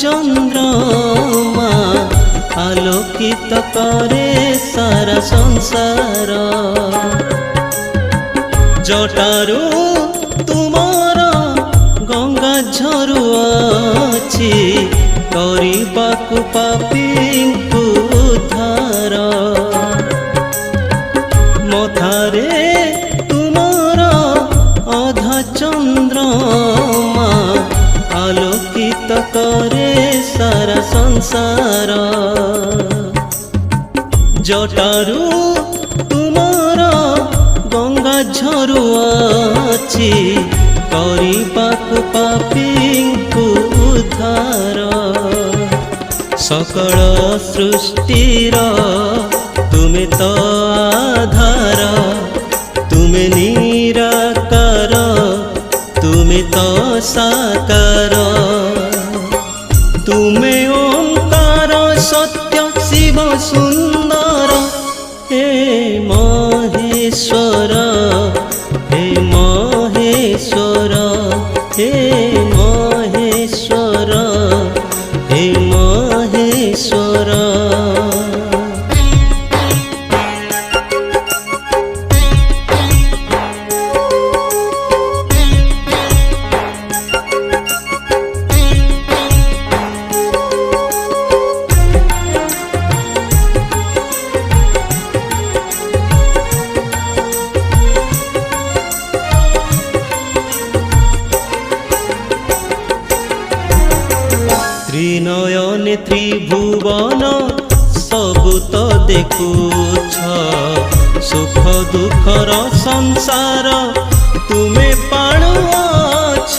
चंद्रमा आलोकित करे सारा संसार। जटारू तुमार गंगा झरुआछि करिबाकु पापींकु उद्धार। मथारे तुमार अधा चंद्रमा आलोकित करे सारा संसार। जटारू तुमार गंगा झरुआछि करिबाकु पापींकु उद्धार। सकल सृष्टिर तुमे तो आधार, तुमे निराकार तुमे तो साकार। तुमे ओंकार सत्य शिव सुंदर। हे महेश्वर हे महेश्वर हे महेश्वर हे महेश्वर। त्रिनयन त्रिभुवन सबु तो देखुछ, सुख दुखर संसार तुमे पाणुअछ।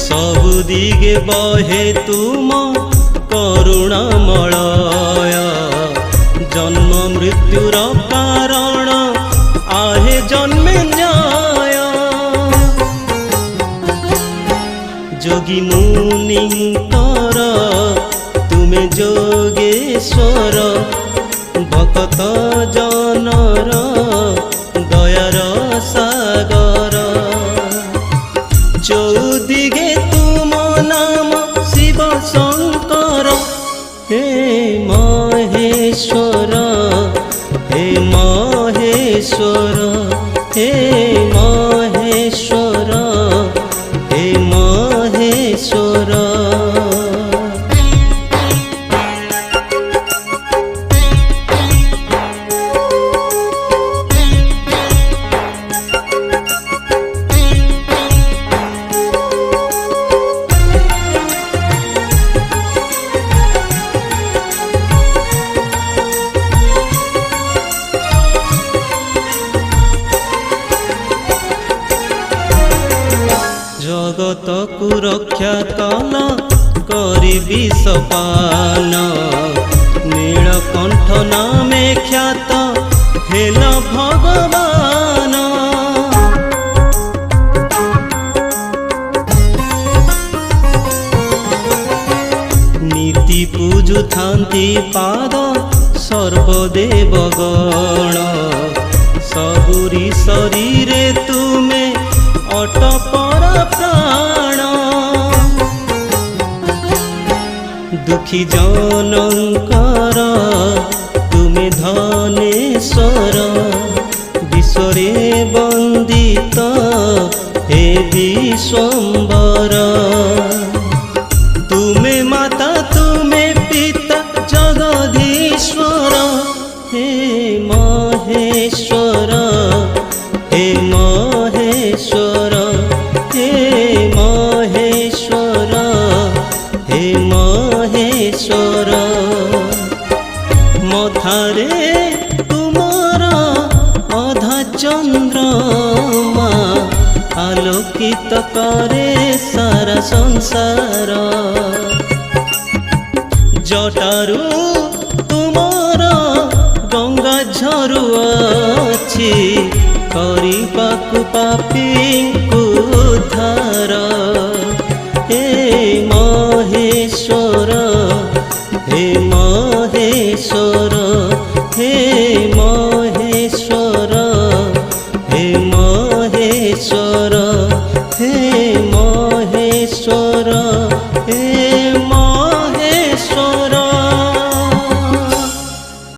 सबु दिगे बहे तुम करुणामलय। जन्म मृत्युर कारण आहे जन्मे न्याय। जोगी मुनिंकर तुमे जोगेश्वर। भक्त जनर दयार सागर। चौदिगे तुम नाम शिव शंकर। हे महेश्वर हे महेश्वर हे महेश्वर हे महेश्वर। जगत को रक्षा कल करी विषपान। नीलकंठ नामे ख्यात हेल भगवान। नीति पूजु थांती पाद सर्वदेवगण। सबुरी शरीरे तुमे अटपर प्राण। दुखी जनंकर तुमे धनेश्वर। विश्वरे वंदित हे विश्वंबर। तुमे माता तुमे पिता जगदीश्वर। हे महेश्वर हे महेश्वर हे महेश्वर हे महेश्वर। मथारे तुमार अधा चंद्रमा आलोकित करे सारा संसार। जटारू तुमार गंगा झरुआछि करिबाकु पापींकु उद्धार। हे